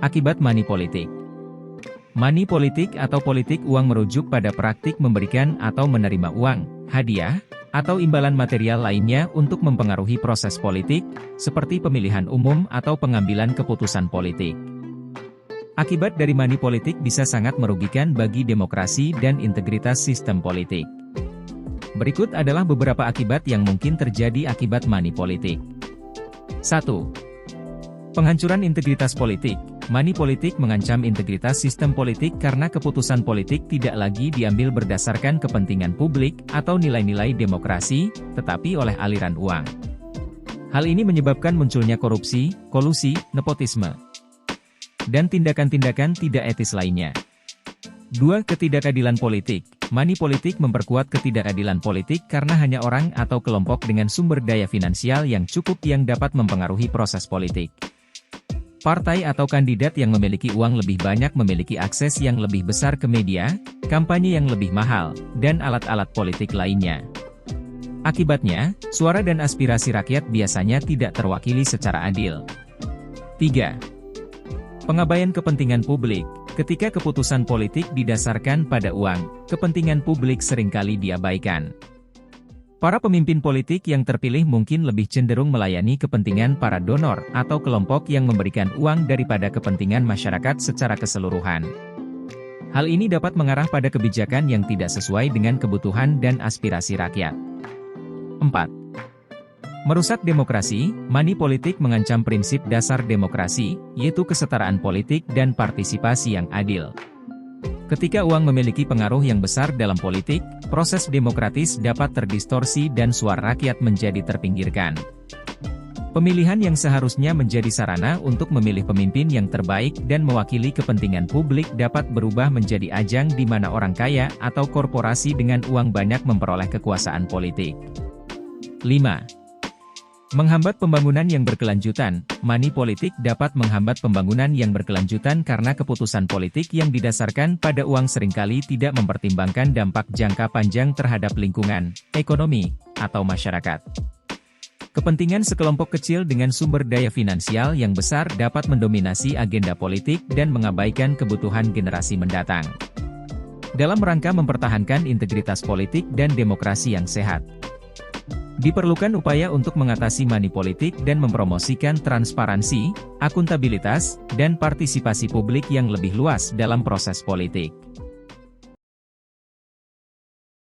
Akibat money politik. Money politik atau politik uang merujuk pada praktik memberikan atau menerima uang, hadiah, atau imbalan material lainnya untuk mempengaruhi proses politik, seperti pemilihan umum atau pengambilan keputusan politik. Akibat dari money politik bisa sangat merugikan bagi demokrasi dan integritas sistem politik. Berikut adalah beberapa akibat yang mungkin terjadi akibat money politik. 1. Penghancuran integritas politik. Money politik mengancam integritas sistem politik karena keputusan politik tidak lagi diambil berdasarkan kepentingan publik atau nilai-nilai demokrasi, tetapi oleh aliran uang. Hal ini menyebabkan munculnya korupsi, kolusi, nepotisme, dan tindakan-tindakan tidak etis lainnya. 2. Ketidakadilan politik. Money politik memperkuat ketidakadilan politik karena hanya orang atau kelompok dengan sumber daya finansial yang cukup yang dapat mempengaruhi proses politik. Partai atau kandidat yang memiliki uang lebih banyak memiliki akses yang lebih besar ke media, kampanye yang lebih mahal, dan alat-alat politik lainnya. Akibatnya, suara dan aspirasi rakyat biasanya tidak terwakili secara adil. 3. Pengabaian kepentingan publik. Ketika keputusan politik didasarkan pada uang, kepentingan publik seringkali diabaikan. Para pemimpin politik yang terpilih mungkin lebih cenderung melayani kepentingan para donor atau kelompok yang memberikan uang daripada kepentingan masyarakat secara keseluruhan. Hal ini dapat mengarah pada kebijakan yang tidak sesuai dengan kebutuhan dan aspirasi rakyat. 4. Merusak demokrasi. Money politik mengancam prinsip dasar demokrasi, yaitu kesetaraan politik dan partisipasi yang adil. Ketika uang memiliki pengaruh yang besar dalam politik, proses demokratis dapat terdistorsi dan suara rakyat menjadi terpinggirkan. Pemilihan yang seharusnya menjadi sarana untuk memilih pemimpin yang terbaik dan mewakili kepentingan publik dapat berubah menjadi ajang di mana orang kaya atau korporasi dengan uang banyak memperoleh kekuasaan politik. 5. Menghambat pembangunan yang berkelanjutan. Money politik dapat menghambat pembangunan yang berkelanjutan karena keputusan politik yang didasarkan pada uang seringkali tidak mempertimbangkan dampak jangka panjang terhadap lingkungan, ekonomi, atau masyarakat. Kepentingan sekelompok kecil dengan sumber daya finansial yang besar dapat mendominasi agenda politik dan mengabaikan kebutuhan generasi mendatang. Dalam rangka mempertahankan integritas politik dan demokrasi yang sehat, diperlukan upaya untuk mengatasi money politik dan mempromosikan transparansi, akuntabilitas, dan partisipasi publik yang lebih luas dalam proses politik.